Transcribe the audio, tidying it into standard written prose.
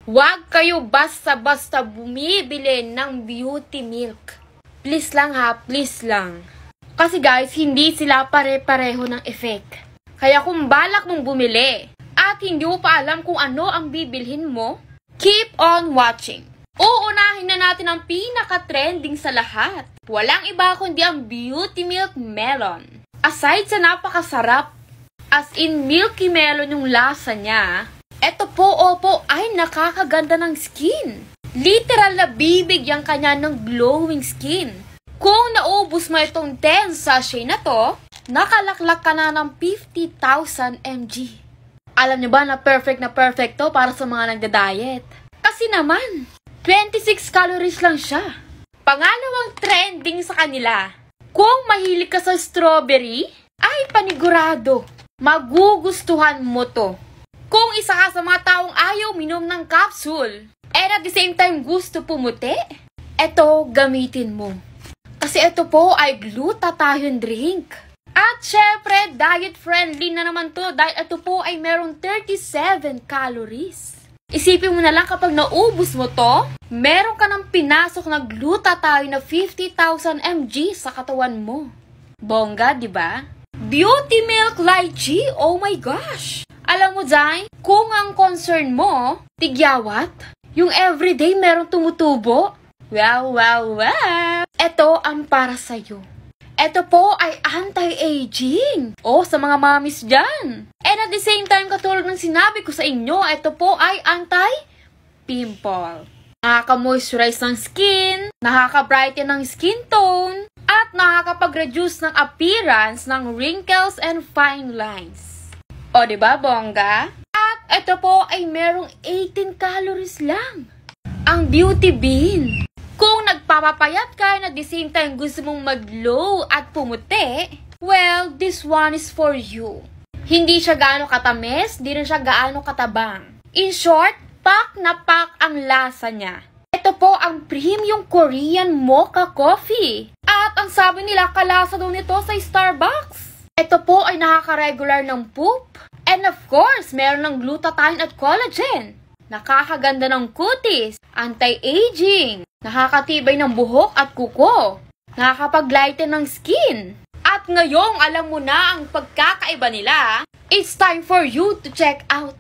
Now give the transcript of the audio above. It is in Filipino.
Huwag kayo basta-basta bumibili ng beauty milk. Please lang ha, please lang. Kasi guys, hindi sila pare-pareho ng effect. Kaya kung balak mong bumili at hindi mo pa alam kung ano ang bibilhin mo, keep on watching. Uunahin na natin ang pinaka-trending sa lahat. Walang iba kundi ang Beauty Milk Melon. Aside sa napakasarap, as in milky melon yung lasa niya, eto po, opo, ay nakakaganda ng skin. Literal na bibigyan kanya ng glowing skin. Kung naubos mo itong 10 sachet na to, nakalaklak ka na ng 50,000 mg. Alam niyo ba na perfect to para sa mga nagda-diet? Kasi naman, 26 calories lang siya. Pangalawang trending sa kanila, kung mahilig ka sa strawberry, ay panigurado, magugustuhan mo to. Kung isa ka sa mga taong ayaw minom ng capsule, and at the same time gusto pumuti, eto gamitin mo. Kasi ito po ay glutathione drink. At syempre, diet-friendly na naman to dahil ito po ay merong 37 calories. Isipin mo na lang kapag naubos mo to, meron ka ng pinasok na glutathione na 50,000 mg sa katawan mo. Bongga, di ba? Beauty Milk Lychee, oh my gosh! Alam mo, Zay, kung ang concern mo, tigyawat, yung everyday merong tumutubo, wow! Ito ang para sa'yo. Ito po ay anti-aging. O, sa mga mamis dyan. And at the same time, katulad ng sinabi ko sa inyo, ito po ay anti-pimple. Nakaka-moisturize ng skin, nakaka-brighten ng skin tone, at nakakapag-reduce ng appearance ng wrinkles and fine lines. O, diba, bongga? At ito po ay merong 18 calories lang. Ang Beauty Bean. Kung nagpapapayat ka and at the same time gusto mong mag-glow at pumuti, well, this one is for you. Hindi siya gaano katamis, di rin siya gaano katabang. In short, pak na pak ang lasa niya. Ito po ang premium Korean mocha coffee. At ang sabi nila, kalasa daw nito sa Starbucks. Ito po ay nakaka-regular ng poop. And of course, meron ng glutathione at collagen. Nakakaganda ng kutis, anti-aging, nakakatibay ng buhok at kuko, nakakapag-lighten ng skin. At ngayong alam mo na ang pagkakaiba nila, it's time for you to check out.